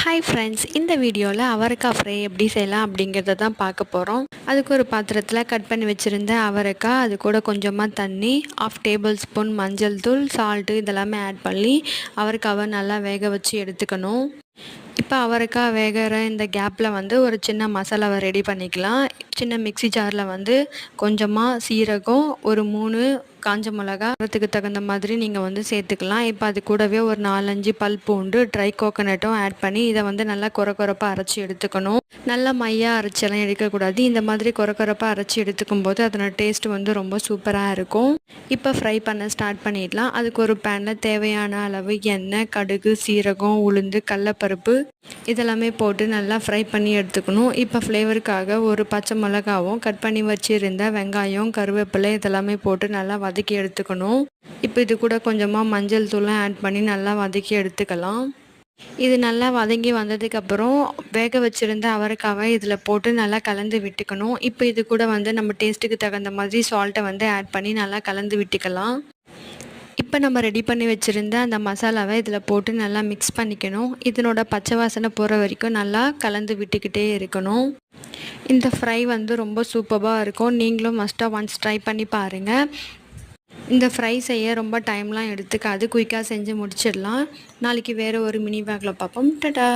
Hi friends, இந்த வீடியோவில் அவரைக்காய் ஃப்ரை எப்படி செய்யலாம் அப்படிங்கிறத தான் பார்க்க போகிறோம். அதுக்கு ஒரு பாத்திரத்தில் கட் பண்ணி வச்சுருந்த அவரைக்காய், அது கூட கொஞ்சமாக தண்ணி, 1/2 டேபிள் ஸ்பூன் மஞ்சள் தூள், சால்ட்டு இதெல்லாமே ஆட் பண்ணி அவரைக்காவை நல்லா வேக வச்சு எடுத்துக்கணும். இப்போ அவரைக்காய் வேகிற இந்த கேப்பில் ஒரு சின்ன மசாலாவை ரெடி பண்ணிக்கலாம். சின்ன மிக்ஸி ஜாரில் கொஞ்சமாக சீரகம், ஒரு 3 காஞ்ச மிளகா, காரத்துக்கு தகுந்த மாதிரி நீங்கள் சேர்த்துக்கலாம். இப்போ அது கூடவே ஒரு 4-5 பல் பூண்டு, ட்ரை கோகோனட்டும் ஆட் பண்ணி இதை நல்லா கொரப்பாக அரைச்சி எடுத்துக்கணும். நல்லா மையாக அரைச்செல்லாம் எடுக்கக்கூடாது. இந்த மாதிரி கொரப்பாக அரைச்சி எடுத்துக்கும் போது அதனோட டேஸ்ட் ரொம்ப சூப்பராக இருக்கும். இப்போ ஃப்ரை பண்ண ஸ்டார்ட் பண்ணிடலாம். அதுக்கு ஒரு பேனில் தேவையான அளவு எண்ணெய், கடுகு, சீரகம், உளுந்து, கடலைப்பருப்பு இதெல்லாமே போட்டு நல்லா ஃப்ரை பண்ணி எடுத்துக்கணும். இப்போ ஃப்ளேவருக்காக ஒரு பச்சை மிளகாவும், கட் பண்ணி வச்சுருந்த வெங்காயம், கருவேப்பிலை இதெல்லாமே போட்டு நல்லா வதக்கி எடுத்துக்கணும். இப்போ இது கூட கொஞ்சமாக மஞ்சள் தூளும் ஆட் பண்ணி நல்லா வதக்கி எடுத்துக்கலாம். இது நல்லா வதங்கி வந்ததுக்கப்புறம் வேக வச்சுருந்த அவரைக்காவை இதில் போட்டு நல்லா கலந்து விட்டுக்கணும். இப்போ இது கூட நம்ம டேஸ்ட்டுக்கு தகுந்த மாதிரி சால்ட்டை ஆட் பண்ணி நல்லா கலந்து விட்டுக்கலாம். இப்போ நம்ம ரெடி பண்ணி வச்சுருந்த அந்த மசாலாவை இதில் போட்டு நல்லா மிக்ஸ் பண்ணிக்கணும். இதனோட பச்சை வாசனை போகிற வரைக்கும் நல்லா கலந்து விட்டுக்கிட்டே இருக்கணும். இந்த ஃப்ரை ரொம்ப சூப்பராக இருக்கும். நீங்களும் மஸ்ட்டாக ஒன்ஸ் ட்ரை பண்ணி பாருங்கள். இந்த ஃப்ரை செய்ய ரொம்ப டைம்லாம் எடுத்துக்காது. குயிக்காக செஞ்சு முடிச்சிடலாம். நாளைக்கு வேறு ஒரு மினி பேக்கில் பார்ப்போம். டாடா.